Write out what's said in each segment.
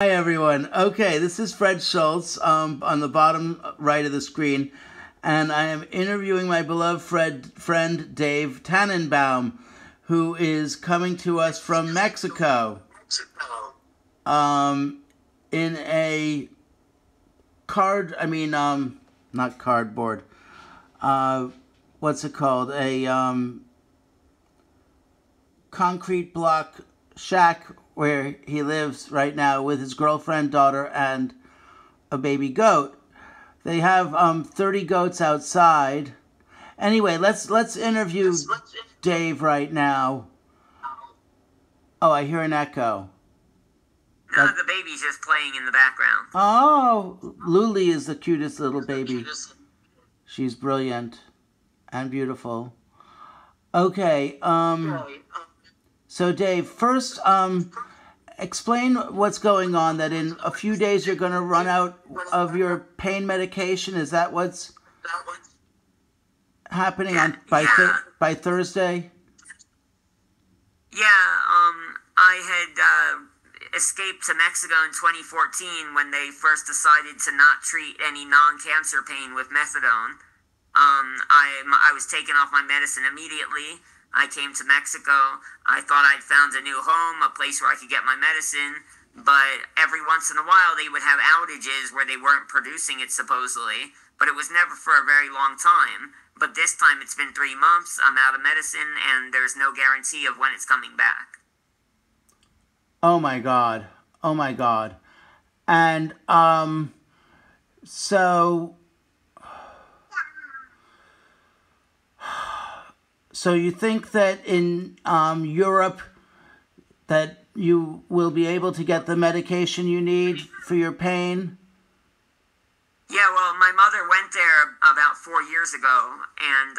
Hi everyone. Okay, this is Fred Schultz on the bottom right of the screen, and I am interviewing my beloved friend Dave Tannenbaum, who is coming to us from Mexico in a not cardboard, what's it called? A concrete block shack where he lives right now with his girlfriend, daughter, and a baby goat. They have 30 goats outside. Anyway, let's interview Dave right now. Oh, I hear an echo. No, the baby's just playing in the background. Oh, Luli is the cutest little baby. She's brilliant and beautiful. Okay, so Dave, first, explain what's going on, that in a few days you're going to run out of your pain medication. Is that what's happening by Thursday? Yeah, I had escaped to Mexico in 2014 when they first decided to not treat any non-cancer pain with methadone. I was taken off my medicine immediately. I came to Mexico. I thought I'd found a new home, a place where I could get my medicine, but every once in a while they would have outages where they weren't producing it supposedly, but it was never for a very long time. But this time it's been 3 months, I'm out of medicine, and there's no guarantee of when it's coming back. Oh my God. Oh my God. And, So you think that in Europe that you will be able to get the medication you need for your pain? Yeah, well, my mother went there about 4 years ago, and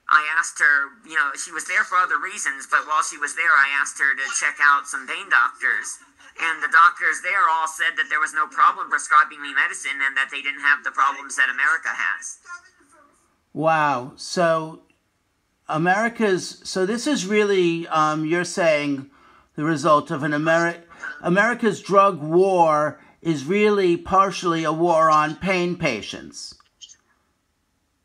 I asked her, she was there for other reasons, but while she was there, I asked her to check out some pain doctors. And the doctors there all said that there was no problem prescribing me medicine and that they didn't have the problems that America has. Wow. So this is really, you're saying, the result of America's drug war is really partially a war on pain patients.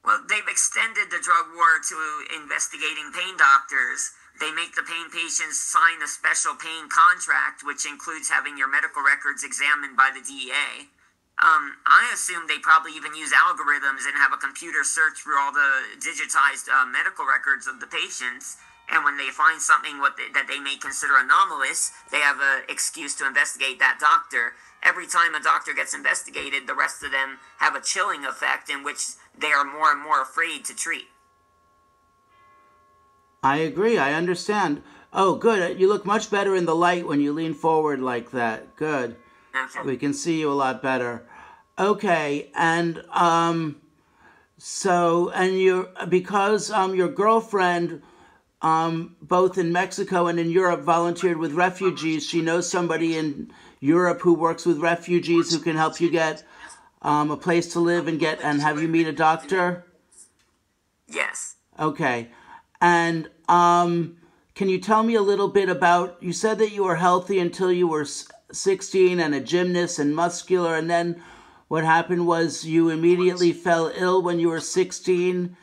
Well, they've extended the drug war to investigating pain doctors. They make the pain patients sign a special pain contract, which includes having your medical records examined by the DEA. I assume they probably even use algorithms and have a computer search through all the digitized medical records of the patients. And when they find something that they may consider anomalous, they have an excuse to investigate that doctor. Every time a doctor gets investigated, the rest of them have a chilling effect in which they are more and more afraid to treat. I agree. I understand. Oh, good. You look much better in the light when you lean forward like that. Good. Okay. We can see you a lot better. Okay, and because your girlfriend, both in Mexico and in Europe, volunteered with refugees, she knows somebody in Europe who works with refugees who can help you get a place to live and have you meet a doctor? Yes. Okay. And can you tell me a little bit about, you said that you were healthy until you were 16 and a gymnast and muscular, and then what happened was you immediately fell ill when you were 16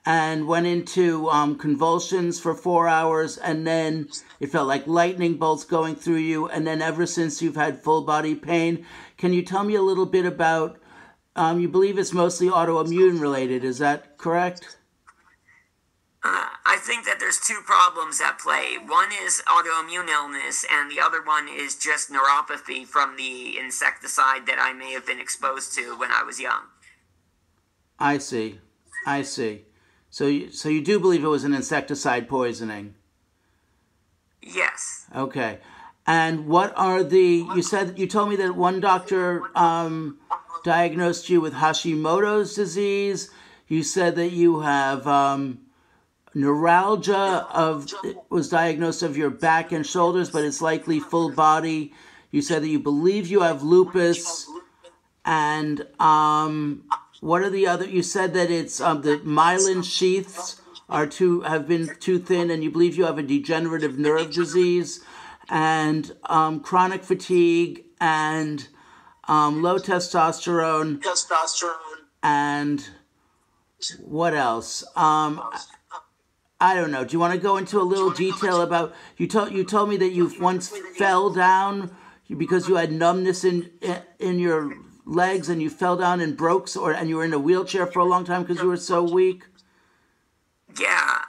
and went into convulsions for 4 hours, and then it felt like lightning bolts going through you, and then ever since you've had full body pain. Can you tell me a little bit about, you believe it's mostly autoimmune related, is that correct? I think that there's two problems at play. One is autoimmune illness, and the other one is just neuropathy from the insecticide that I may have been exposed to when I was young. I see. So you do believe it was an insecticide poisoning? Yes. Okay. And you told me that one doctor diagnosed you with Hashimoto's disease. You said that you have neuralgia was diagnosed of your back and shoulders, but it's likely full body. You said that you believe you have lupus, and what are the other? You said that it's the myelin sheaths have been too thin, and you believe you have a degenerative nerve disease, and chronic fatigue, and low testosterone. And what else? I don't know. Do you want to go into a little detail about, you told me that you once fell down because you had numbness in your legs, and you fell down and broke, and you were in a wheelchair for a long time because you were so weak? Yeah,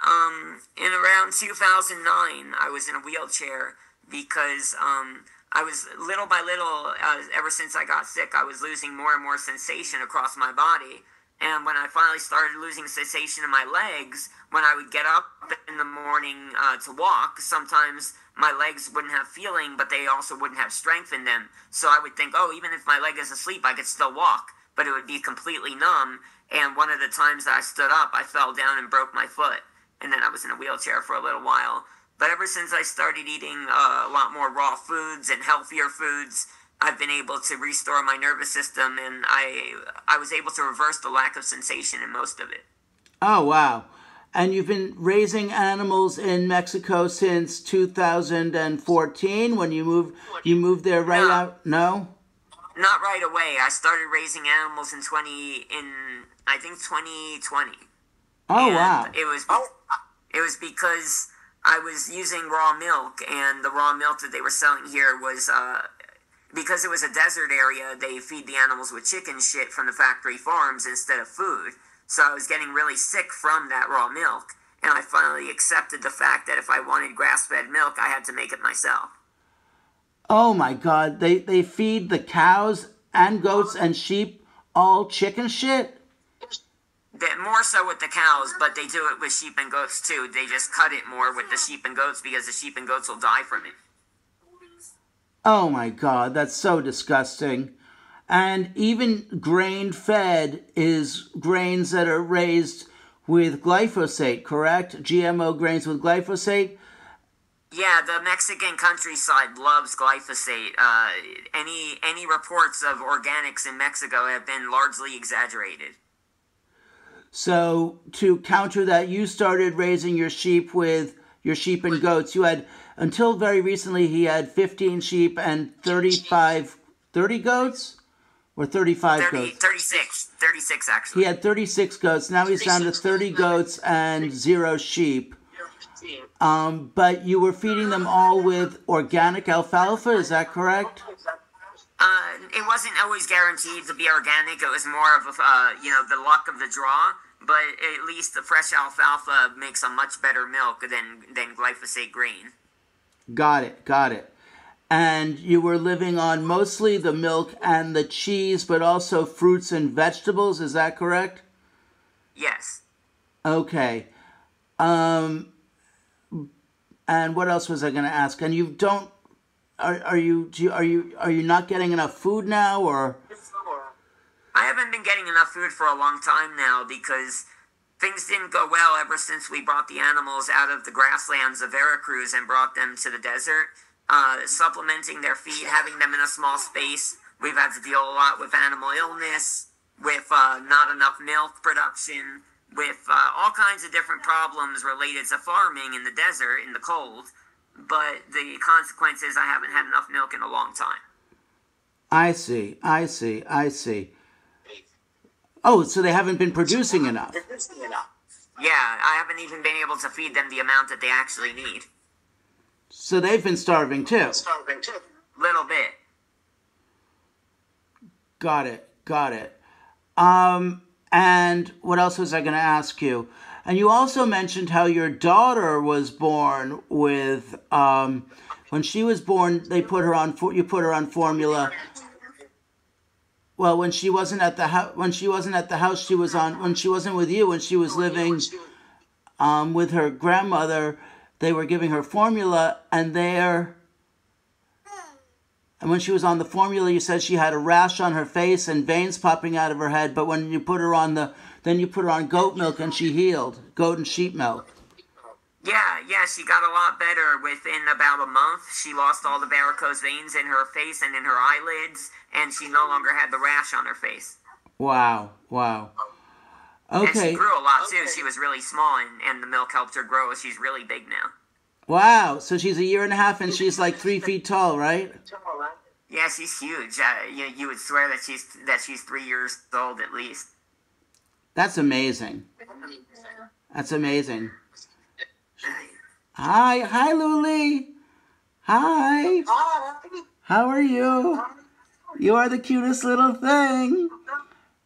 in around 2009, I was in a wheelchair because I was, little by little, ever since I got sick, I was losing more and more sensation across my body. And when I finally started losing sensation in my legs, when I would get up in the morning to walk, sometimes my legs wouldn't have feeling, but they also wouldn't have strength in them. So I would think, oh, even if my leg is asleep, I could still walk, but it would be completely numb. And one of the times that I stood up, I fell down and broke my foot. And then I was in a wheelchair for a little while. But ever since I started eating a lot more raw foods and healthier foods, I've been able to restore my nervous system, and I was able to reverse the lack of sensation in most of it. Oh, wow. And you've been raising animals in Mexico since 2014 when you moved there right out? No? Not right away. I started raising animals in 2020. Oh, and wow. It was because I was using raw milk, and the raw milk that they were selling here was because it was a desert area, they feed the animals with chicken shit from the factory farms instead of food. So I was getting really sick from that raw milk, and I finally accepted the fact that if I wanted grass-fed milk, I had to make it myself. Oh my God, they feed the cows and goats and sheep all chicken shit? More so with the cows, but they do it with sheep and goats too. They just cut it more with the sheep and goats because the sheep and goats will die from it. Oh my God, that's so disgusting. And even grain-fed is grains that are raised with glyphosate, correct? GMO grains with glyphosate? Yeah, the Mexican countryside loves glyphosate. Any reports of organics in Mexico have been largely exaggerated. So to counter that, you started raising your sheep with your sheep and goats. You had, until very recently, he had 15 sheep and 30 goats? Or 35 goats? 36 actually. He had 36 goats. Now he's down to 30 goats and 0 sheep. But you were feeding them all with organic alfalfa, is that correct? It wasn't always guaranteed to be organic. It was more of the luck of the draw. But at least the fresh alfalfa makes a much better milk than glyphosate grain. Got it. And you were living on mostly the milk and the cheese, but also fruits and vegetables, is that correct? Yes. Okay. And what else was I going to ask? And you don't, are you not getting enough food now, or? I haven't been getting enough food for a long time now because things didn't go well ever since we brought the animals out of the grasslands of Veracruz and brought them to the desert. Supplementing their feed, having them in a small space. We've had to deal a lot with animal illness, with not enough milk production, with all kinds of different problems related to farming in the desert, in the cold. But the consequence is I haven't had enough milk in a long time. I see. Oh, so they haven't been producing enough. Yeah, I haven't even been able to feed them the amount that they actually need. So they've been starving too. Little bit. Got it. And what else was I going to ask you? And you also mentioned how your daughter was born with, when she was born, you put her on formula. Well, when she wasn't at the house, she was on. When she wasn't with you, when she was living, with her grandmother, they were giving her formula, and when she was on the formula, you said she had a rash on her face and veins popping out of her head. But when you put her on goat milk, and she healed, goat and sheep milk. Yeah, she got a lot better within about a month. She lost all the varicose veins in her face and in her eyelids, and she no longer had the rash on her face. Wow. Okay. And she grew a lot too. She was really small, and the milk helped her grow. She's really big now. Wow, so she's a year and a half, and she's like 3 feet tall, right? Yeah, she's huge. You would swear that she's 3 years old at least. That's amazing. That's amazing. Hi, Luli. Hi. How are you? You are the cutest little thing.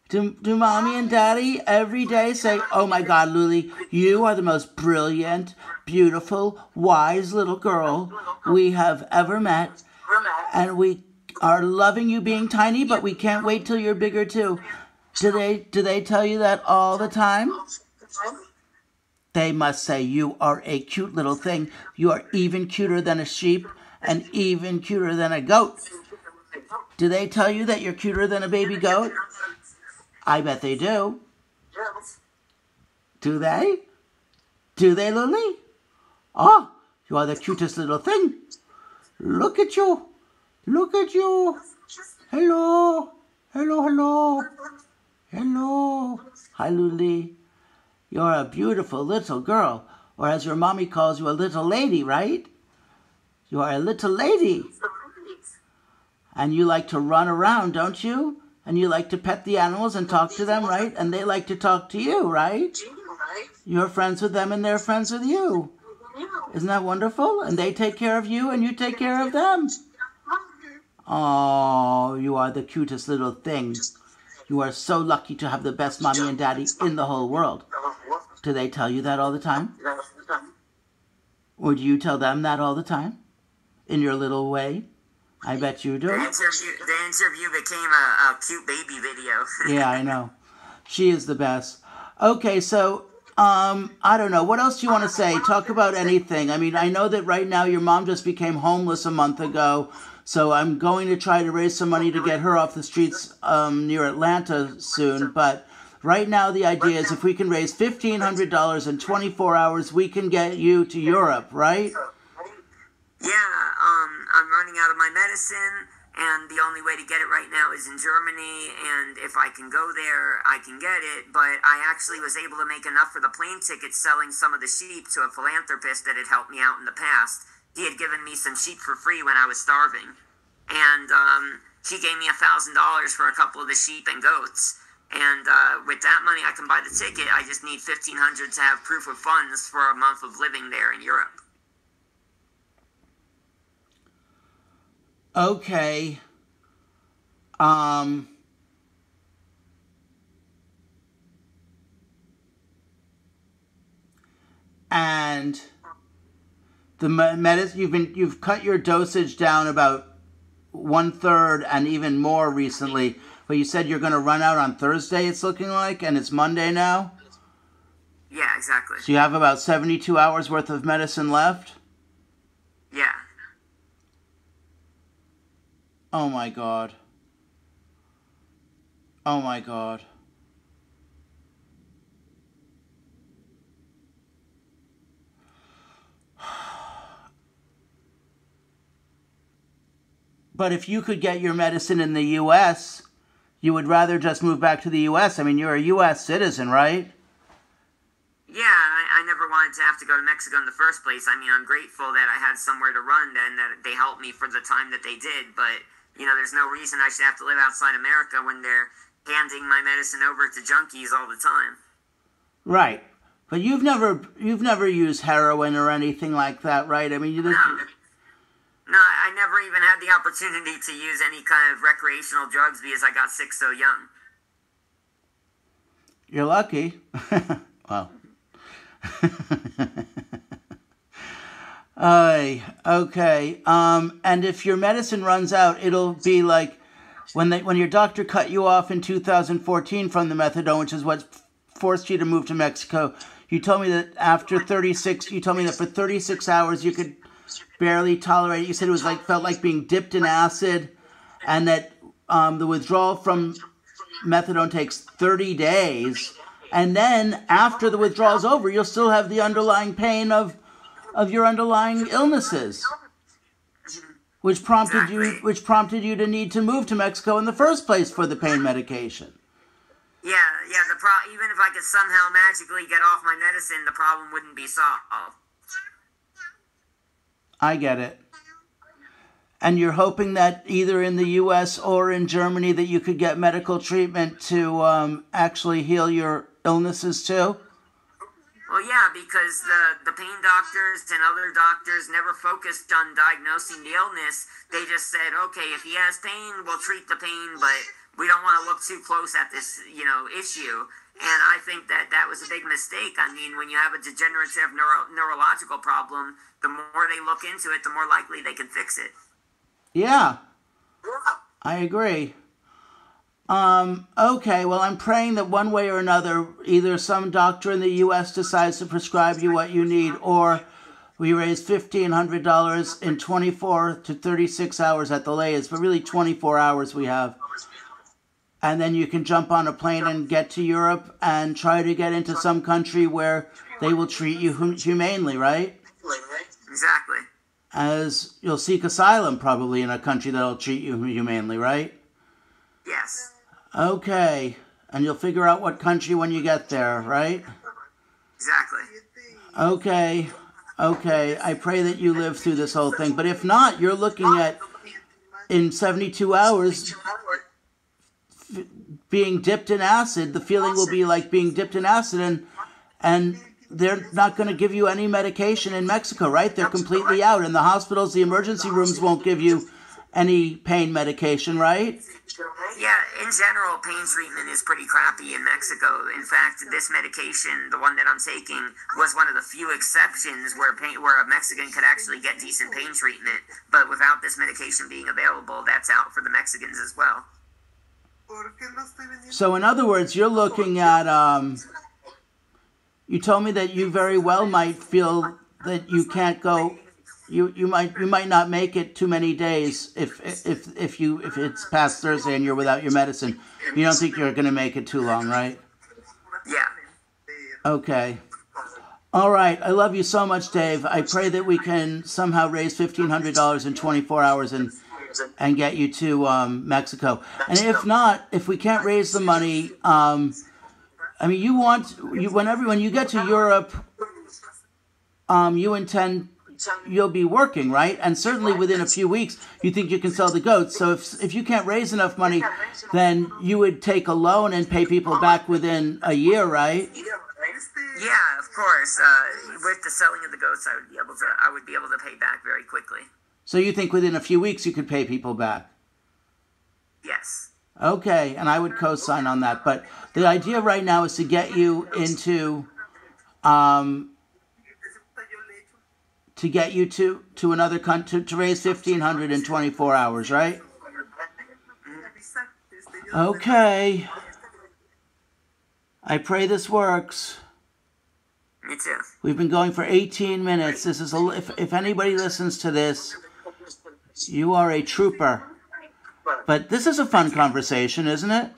Do mommy and daddy every day say, "Oh my God, Luli, you are the most brilliant, beautiful, wise little girl we have ever met, and we are loving you being tiny, but we can't wait till you're bigger too." Do they tell you that all the time? They must say you are a cute little thing. You are even cuter than a sheep and even cuter than a goat. Do they tell you that you're cuter than a baby goat? I bet they do. Do they? Do they, Luli? Oh, you are the cutest little thing. Look at you. Look at you. Hello. Hello, hello. Hello. Hi, Luli. You're a beautiful little girl. Or as your mommy calls you, a little lady, right? You are a little lady. And you like to run around, don't you? And you like to pet the animals and talk to them, right? And they like to talk to you, right? You're friends with them and they're friends with you. Isn't that wonderful? And they take care of you and you take care of them. Oh, you are the cutest little thing. You are so lucky to have the best mommy and daddy in the whole world. Do they tell you that all the time? Or do you tell them that all the time? In your little way? I bet you do. The interview became a cute baby video. Yeah, I know. She is the best. Okay, so, I don't know. What else do you want to say? Talk about anything. I mean, I know that right now your mom just became homeless a month ago, so I'm going to try to raise some money to get her off the streets near Atlanta soon. But right now the idea is if we can raise $1,500 in 24 hours, we can get you to Europe, right? Yeah, I'm running out of my medicine, and the only way to get it right now is in Germany, and if I can go there, I can get it, but I actually was able to make enough for the plane ticket selling some of the sheep to a philanthropist that had helped me out in the past. He had given me some sheep for free when I was starving, and he gave me $1,000 for a couple of the sheep and goats, and with that money I can buy the ticket. I just need $1,500 to have proof of funds for a month of living there in Europe. Okay. And the medicine you've cut your dosage down about 1/3 and even more recently. But you said you're going to run out on Thursday. It's looking like, and it's Monday now. Yeah, exactly. So you have about 72 hours worth of medicine left. Yeah. Oh my God. Oh my God. But if you could get your medicine in the U.S., you would rather just move back to the U.S. I mean, you're a U.S. citizen, right? Yeah, I never wanted to have to go to Mexico in the first place. I mean, I'm grateful that I had somewhere to run and that they helped me for the time that they did, but you know, there's no reason I should have to live outside America when they're handing my medicine over to junkies all the time. Right. But you've never used heroin or anything like that, right? I mean, you just... No, I never even had the opportunity to use any kind of recreational drugs because I got sick so young. You're lucky. Well. Okay. And if your medicine runs out, it'll be like when your doctor cut you off in 2014 from the methadone, which is what forced you to move to Mexico. You told me that for 36 hours you could barely tolerate it. You said it was felt like being dipped in acid, and that the withdrawal from methadone takes 30 days. And then after the withdrawal is over, you'll still have the underlying pain of your underlying illnesses, which prompted you to need to move to Mexico in the first place for the pain medication. Yeah. Even if I could somehow magically get off my medicine, the problem wouldn't be solved. I get it. And you're hoping that either in the U.S. or in Germany that you could get medical treatment to actually heal your illnesses too? Well, yeah, because the pain doctors and other doctors never focused on diagnosing the illness. They just said, okay, if he has pain, we'll treat the pain, but we don't want to look too close at this, issue. And I think that was a big mistake. I mean, when you have a degenerative neurological problem, the more they look into it, the more likely they can fix it. Yeah, I agree. Okay, well, I'm praying that one way or another, either some doctor in the U.S. decides to prescribe you what you need, or we raise $1,500 in 24 to 36 hours at the latest, but really 24 hours we have. And then you can jump on a plane and get to Europe and try to get into some country where they will treat you humanely, right? Exactly. As you'll seek asylum probably in a country that'll treat you humanely, right? Yes. Okay, and you'll figure out what country when you get there, right? Exactly. Okay, I pray that you live through this whole thing. But if not, you're looking at, in 72 hours, being dipped in acid. The feeling will be like being dipped in acid, and they're not going to give you any medication in Mexico, right? They're completely out. In the hospitals, the emergency rooms won't give you any pain medication, right? Yeah, in general, pain treatment is pretty crappy in Mexico. In fact, this medication, the one that I'm taking, was one of the few exceptions where a Mexican could actually get decent pain treatment. But without this medication being available, that's out for the Mexicans as well. So in other words, you're looking at, you told me that you very well might feel that you can't go, you might not make it too many days if it's past Thursday and you're without your medicine. You don't think you're going to make it too long, right? Yeah. Okay. All right. I love you so much, Dave. I pray that we can somehow raise $1,500 in 24 hours and get you to Mexico. And if not, if we can't raise the money, I mean, when you get to Europe, you intend you'll be working, right? And certainly within a few weeks, you think you can sell the goats. So if you can't raise enough money, then you would take a loan and pay people back within a year, right? Yeah, of course. With the selling of the goats, I would be able to pay back very quickly. So you think within a few weeks you could pay people back? Yes. Okay, and I would co-sign on that. But the idea right now is to get you into, to another country, to raise $1,500 in 24 hours, right? Okay. I pray this works. Me too. We've been going for 18 minutes. This is if anybody listens to this, you are a trooper. But this is a fun conversation, isn't it?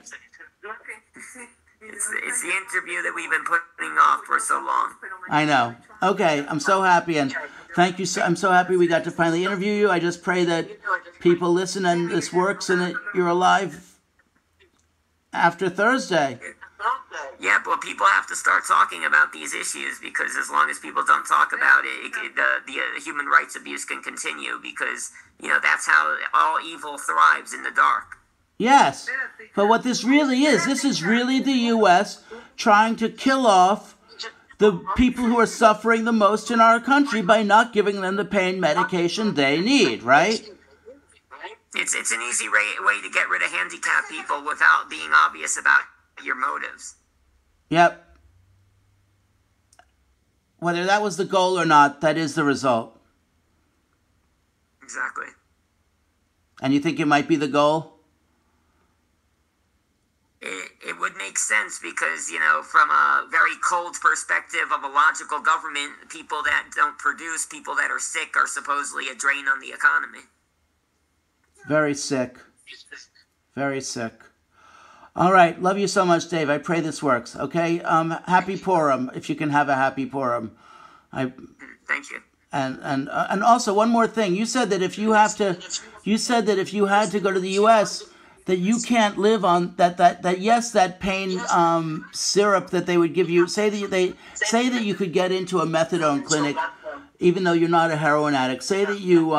It's the interview that we've been putting off for so long. I know. Okay, I'm so happy, and thank you. I'm so happy we got to finally interview you. I just pray that people listen and this works and that you're alive after Thursday. Yeah, but people have to start talking about these issues, because as long as people don't talk about it, the human rights abuse can continue, because, that's how all evil thrives, in the dark. Yes, but what this is really the U.S. trying to kill off the people who are suffering the most in our country by not giving them the pain medication they need, right? It's an easy way to get rid of handicapped people without being obvious about your motives. Yep. Whether that was the goal or not, that is the result. Exactly. And you think it might be the goal? It would make sense because, from a very cold perspective of a logical government, people that don't produce, people that are sick, are supposedly a drain on the economy. Very sick. Very sick. All right. Love you so much, Dave. I pray this works. Okay. Happy Purim, if you can have a happy Purim. Thank you. And also one more thing. You said that if you had to go to the U.S., that you can't live on that pain syrup that they would give you. Say that you could get into a methadone clinic, even though you're not a heroin addict. Say that you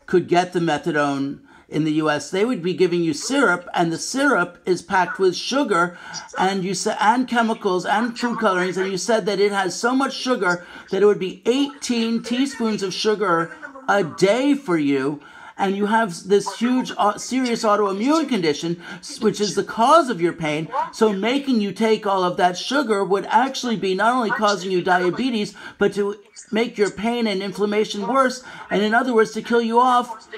could get the methadone in the U.S., they would be giving you syrup, and the syrup is packed with sugar, and and chemicals and food colorings, and you said that it has so much sugar that it would be 18 teaspoons of sugar a day for you, and you have this huge, serious autoimmune condition, which is the cause of your pain. So making you take all of that sugar would actually be not only causing you diabetes, but to make your pain and inflammation worse, and in other words, to kill you off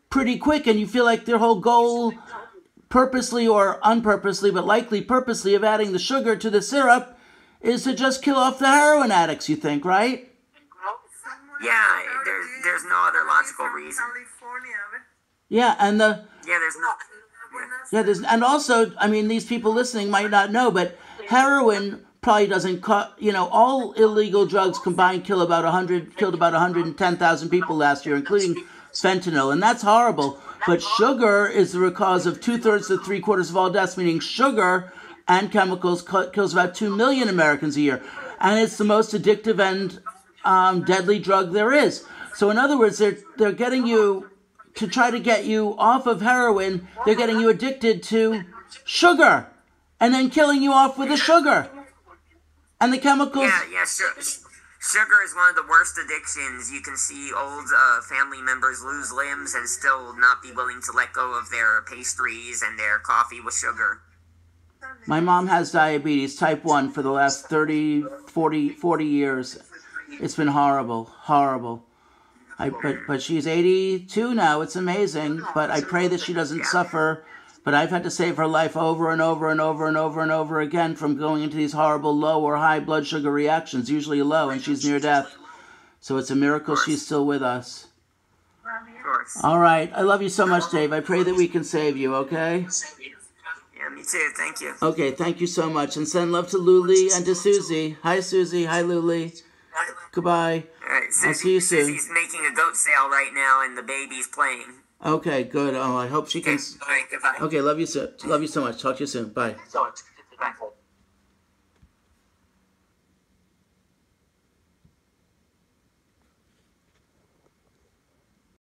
pretty quick. And you feel like their whole goal, purposely or unpurposely, but likely purposely, of adding the sugar to the syrup is to just kill off the heroin addicts, you think, right? Yeah, there's no other logical reason. Yeah, and there's no. Yeah, and also, I mean, these people listening might not know, but heroin probably doesn't all illegal drugs combined killed about 110,000 people last year, including fentanyl, and that's horrible. But sugar is the cause of 2/3 to 3/4 of all deaths, meaning sugar and chemicals kills about 2 million Americans a year, and it's the most addictive and deadly drug there is. So in other words, they're getting you to try to get you off of heroin. They're getting you addicted to sugar, and then killing you off with the sugar and the chemicals. Yeah, sugar is one of the worst addictions. You can see old family members lose limbs and still not be willing to let go of their pastries and their coffee with sugar. My mom has diabetes type 1 for the last 40 years. It's been horrible. But she's 82 now. It's amazing. But I pray that she doesn't suffer. But I've had to save her life over and over and over and over and over again from going into these horrible low or high blood sugar reactions, usually low, and she's near death. So it's a miracle she's still with us. Of course. All right. I love you so much, Dave. I pray that we can save you, okay? Yeah, me too. Thank you. Okay, thank you so much. And send love to Luli and to Suzy. Hi, Suzy. Hi, Luli. Goodbye. All right, I'll see you soon. Suzy's making a goat sale right now, and the baby's playing. Okay, good. Oh, I hope she can. All right, goodbye. Okay, love you so much. Talk to you soon. Bye. So much.